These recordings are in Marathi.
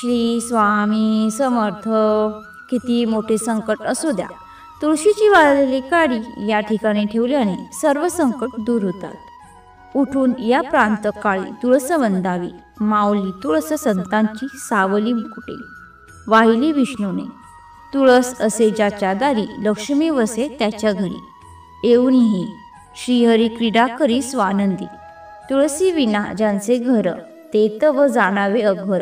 श्री स्वामी समर्थ. किती मोठे संकट असू द्या, तुळशीची वाळलेली काडी या ठिकाणी ठेवल्याने सर्व संकट दूर होतात. उठून या प्रांतकाळी तुळस वंदावी, माऊली तुळस संतांची सावली मुकुटे. वाहिली विष्णूने तुळस असे ज्याच्या दारी, लक्ष्मी वसे त्याच्या घरी. येऊनही श्रीहरी क्रीडा करी स्वानंदी. तुळसी विना ज्यांचे घर, ते तव जाणावे अघोर.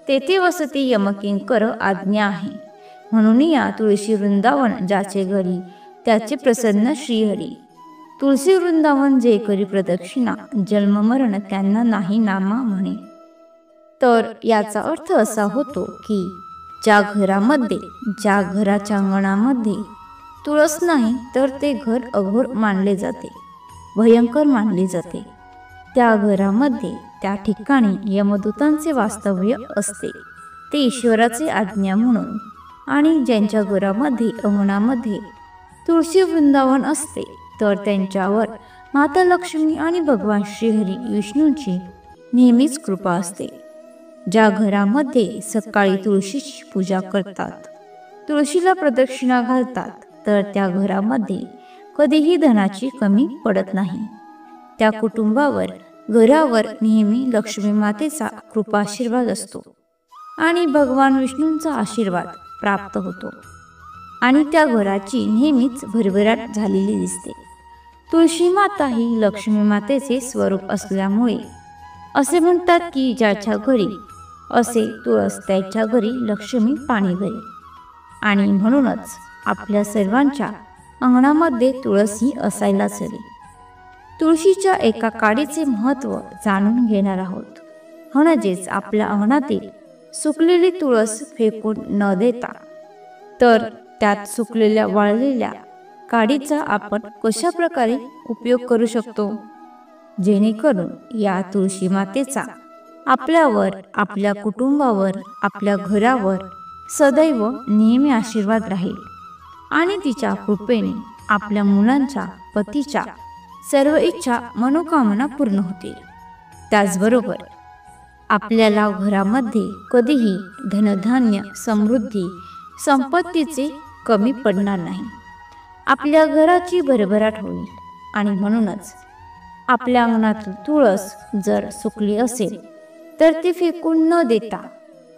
तेथे वसती यमकिंकर आज्ञा आहे. म्हणून या तुळशी वृंदावन ज्याचे घरी, त्याचे प्रसन्न श्रीहरी. तुळशी वृंदावन जे करी प्रदक्षिणा, जन्म मरण त्यांना नाही नामा म्हणे. तर याचा अर्थ असा होतो की ज्या घरामध्ये, ज्या घराच्या अंगणामध्ये तुळस नाही, तर ते घर अघोर मानले जाते, भयंकर मानले जाते. त्या घरामध्ये, त्या ठिकाणी यमदूतांचे वास्तव्य असते, ते ईश्वराचे आज्ञा म्हणून. आणि ज्यांच्या घरामध्ये, अंगणामध्ये तुळशी वृंदावन असते, तर त्यांच्यावर माता लक्ष्मी आणि भगवान श्रीहरी विष्णूंची नेहमीच कृपा असते. ज्या घरामध्ये सकाळी तुळशीची पूजा करतात, तुळशीला प्रदक्षिणा घालतात, तर त्या घरामध्ये कधीही धनाची कमी पडत नाही. त्या कुटुंबावर, घरावर नेहमी लक्ष्मी मातेचा कृपाशीर्वाद असतो आणि भगवान विष्णूंचा आशीर्वाद प्राप्त होतो आणि त्या घराची नेहमीच भरभराट झालेली दिसते. तुळशी माता ही लक्ष्मी मातेचे स्वरूप असल्यामुळे असे म्हणतात की ज्याच्या घरी असे तुळस, त्याच्या घरी लक्ष्मी पाणी घरी. आणि म्हणूनच आपल्या सर्वांच्या अंगणामध्ये तुळस ही असायलाच हवी. तुळशीच्या एका काडीचे महत्त्व जाणून घेणार आहोत. म्हणजेच आपल्या अंगणातील सुकलेली तुळस फेकून न देता, तर त्यात सुकलेल्या वाळलेल्या काडीचा आपण कशा प्रकारे उपयोग करू शकतो, जेणेकरून या तुळशी मातेचा आपल्यावर, आपल्या कुटुंबावर, आपल्या घरावर सदैव नेहमी आशीर्वाद राहील आणि तिच्या कृपेने आपल्या मुलांच्या, पतीच्या सर्व इच्छा, मनोकामना पूर्ण होतील. त्याचबरोबर आपल्याला घरामध्ये कधीही धनधान्य, समृद्धी, संपत्तीचे कमी पडणार नाही. आपल्या घराची भरभराट होईल. आणि म्हणूनच आपल्या अंगणातील तुळस जर सुकली असेल, तर ती फेकून न देता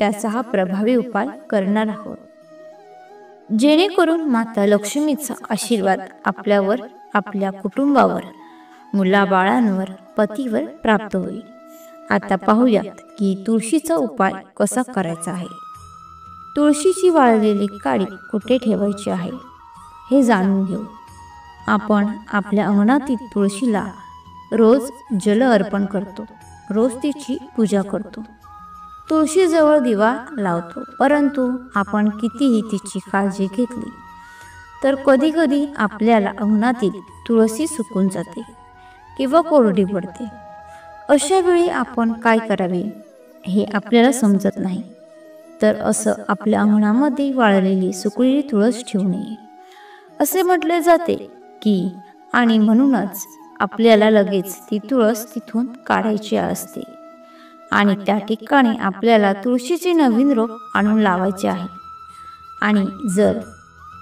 त्याचा हा प्रभावी उपाय करणार आहोत, जेणेकरून माता लक्ष्मीचा आशीर्वाद आपल्यावर, आपल्या कुटुंबावर, मुलाबाळांवर, पतीवर प्राप्त होईल. आता पाहूयात की तुळशीचा उपाय कसा करायचा आहे. तुळशीची वाळलेली काडी कुठे ठेवायची आहे हे जाणून घेऊ. आपण आपल्या अंगणातील तुळशीला रोज जल अर्पण करतो, रोज तिची पूजा करतो, तुळशीजवळ दिवा लावतो. परंतु आपण कितीही तिची काळजी घेतली, तर कधी कधी आपल्याला अंगणातील तुळशी सुकून जाते किंवा कोरडी पडते. अशा वेळी आपण काय करावे हे आपल्याला समजत नाही. तर असं आपल्या अंगणामध्ये वाळलेली, सुकलेली तुळस ठेवू नये असे म्हटले जाते की, आणि म्हणूनच आपल्याला लगेच ती तुळस तिथून काढायची असते आणि त्या ठिकाणी आपल्याला तुळशीचे नवीन रोप आणून लावायचे आहे. आणि जर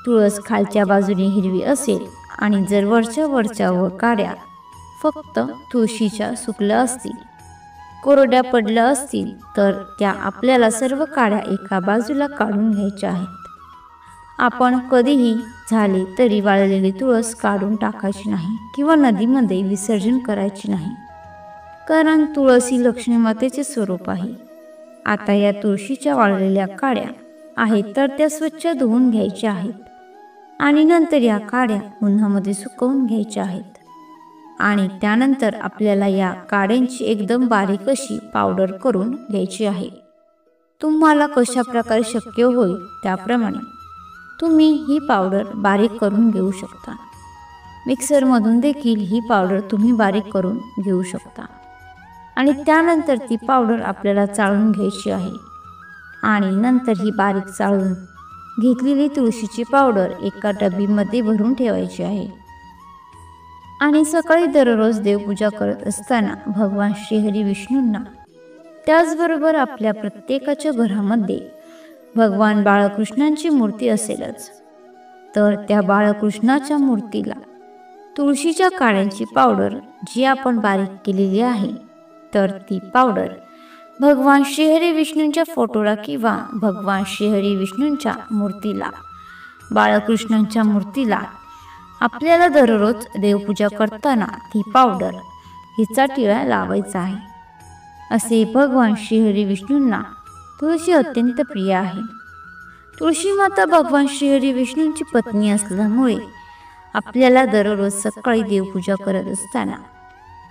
तुळस खालच्या बाजूने हिरवी असेल आणि जर वरच्या काड्या फक्त तुळशीच्या सुकल्या असतील, कोरड्या पडल्या असतील, तर त्या आपल्याला सर्व काड्या एका बाजूला काढून घ्यायच्या आहेत. आपण कधीही झाले तरी वाळलेली तुळस काढून टाकायची नाही किंवा नदीमध्ये विसर्जन करायची नाही, कारण तुळस ही लक्ष्मी मातेचे स्वरूप आहे. आता या तुळशीच्या वाळलेल्या काड्या आहेत, तर त्या स्वच्छ धुवून घ्यायच्या आहेत आणि नंतर या काड्या उन्हामध्ये सुकवून घ्यायच्या आहेत. आणि त्यानंतर आपल्याला या काड्यांची एकदम बारीक अशी पावडर करून घ्यायची आहे. तुम्हाला कशा प्रकारे शक्य होईल त्याप्रमाणे तुम्ही ही पावडर बारीक करून घेऊ शकता. मिक्सरमधून देखील ही पावडर तुम्ही बारीक करून घेऊ शकता. आणि त्यानंतर ती पावडर आपल्याला चाळून घ्यायची आहे. आणि नंतर ही बारीक चाळून घेतलेली तुळशीची पावडर एका डबीमध्ये भरून ठेवायची आहे. आणि सकाळी दररोज देवपूजा करत असताना भगवान श्रीहरी विष्णूंना त्याचबरोबर आपल्या प्रत्येकाच्या घरामध्ये भगवान बाळकृष्णांची मूर्ती असेलच, तर त्या बाळकृष्णाच्या मूर्तीला तुळशीच्या काड्यांची पावडर जी आपण बारीक केलेली आहे, तर ती पावडर भगवान श्रीहरी विष्णूंच्या फोटोला किंवा भगवान श्रीहरी विष्णूंच्या मूर्तीला, बाळकृष्णांच्या मूर्तीला आपल्याला दररोज देवपूजा करताना ती पावडर हिचा टिळा लावायचा आहे. असे भगवान श्रीहरी विष्णूंना तुळशी अत्यंत प्रिय आहे. तुळशी माता भगवान श्रीहरी विष्णूंची पत्नी असल्यामुळे आपल्याला दररोज सकाळी देवपूजा करत असताना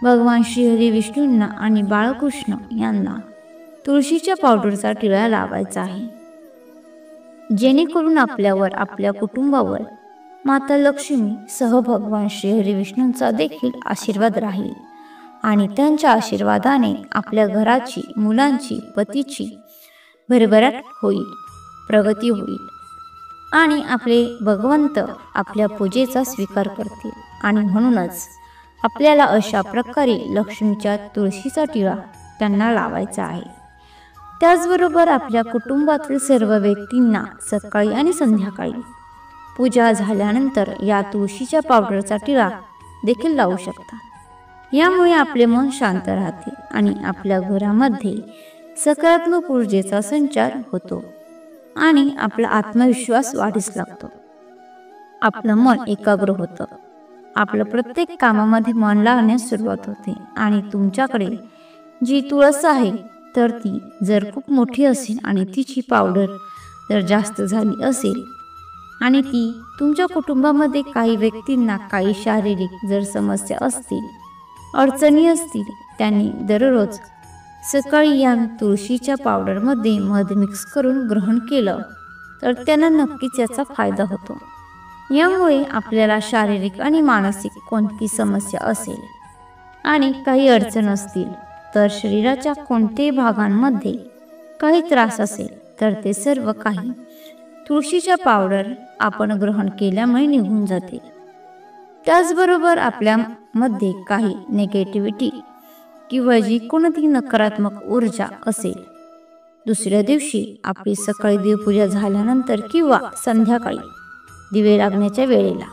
भगवान श्रीहरी विष्णूंना आणि बाळकृष्ण यांना तुळशीच्या पावडरचा टिळा लावायचा आहे, जेणेकरून आपल्यावर, आपल्या कुटुंबावर माता लक्ष्मी सह भगवान श्रीहरी विष्णूंचा देखील आशीर्वाद राहील आणि त्यांच्या आशीर्वादाने आपल्या घराची, मुलांची, पतीची भरभराट होईल, प्रगती होईल आणि आपले भगवंत आपल्या पूजेचा स्वीकार करतील. आणि म्हणूनच आपल्याला अशा प्रकारे लक्ष्मीच्या तुळशीचा टिळा त्यांना लावायचा आहे. त्याचबरोबर आपल्या कुटुंबातील सर्व व्यक्तींना सकाळी आणि संध्याकाळी पूजा झाल्यानंतर या तुळशीच्या पावडरचा टिळा देखील लावू शकता. यामुळे आपले मन शांत राहते आणि आपल्या घरामध्ये सकारात्मक ऊर्जेचा संचार होतो आणि आपला आत्मविश्वास वाढीस लागतो. आपलं मन एकाग्र होतं, आपलं प्रत्येक कामामध्ये मन लागण्यास सुरुवात होते आणि तुमच्याकडे जी तुळस आहे तर ती जर खूप मोठी असेल आणि तिची पावडर जर जास्त झाली असेल आणि ती तुमच्या कुटुंबामध्ये काही व्यक्तींना काही शारीरिक जर समस्या असतील, अडचणी असतील, त्यांनी दररोज सकाळी या तुळशीच्या पावडरमध्ये मध मिक्स करून ग्रहण केलं तर त्यांना नक्कीच याचा फायदा होतो. यामुळे आपल्याला शारीरिक आणि मानसिक कोणती समस्या असेल आणि काही अडचण असतील तर शरीराच्या कोणत्याही भागांमध्ये काही त्रास असेल तर ते सर्व काही तुळशीच्या पावडर आपण ग्रहण केल्यामुळे निघून जाते. त्याचबरोबर आपल्यामध्ये काही निगेटिव्हिटी किंवा जी कोणती नकारात्मक ऊर्जा असेल, दुसऱ्या दिवशी आपली सकाळी देवपूजा झाल्यानंतर किंवा संध्याकाळी दिवे लागण्याच्या वेळेला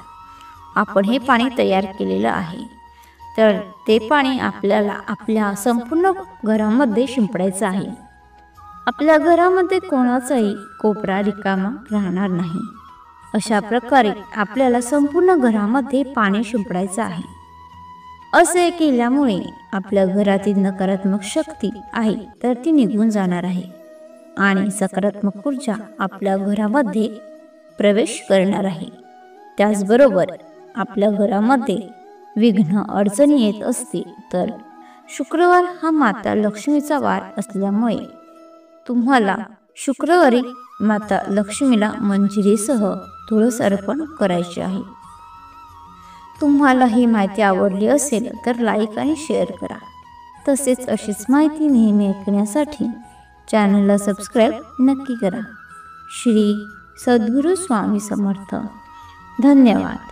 आपण हे पाणी तयार केलेलं आहे, तर ते पाणी आपल्याला आपल्या संपूर्ण घरामध्ये शिंपडायचं आहे. आपल्या घरामध्ये कोणाचाही कोपरा रिकामा राहणार नाही. अशा प्रकारे आपल्याला संपूर्ण घरामध्ये पाणी शिंपडायचं आहे. असे केल्यामुळे आपल्या घरातील नकारात्मक शक्ती आहे तर ती निघून जाणार आहे आणि सकारात्मक ऊर्जा आपल्या घरामध्ये प्रवेश करणार आहे. त्याचबरोबर आपल्या घरामध्ये विघ्न, अडचणी येत असतील तर शुक्रवार हा माता लक्ष्मीचा वार असल्यामुळे तुम्हाला शुक्रवारी माता लक्ष्मीला मंजिरीसह तुळस अर्पण करायची आहे. तुम्हाला ही माहिती आवडली असेल तर लाईक आणि शेअर करा. तसेच अशीच माहिती नेहमी ऐकण्यासाठी चॅनलला सबस्क्राईब नक्की करा. श्री सद्गुरू स्वामी समर्थ. धन्यवाद.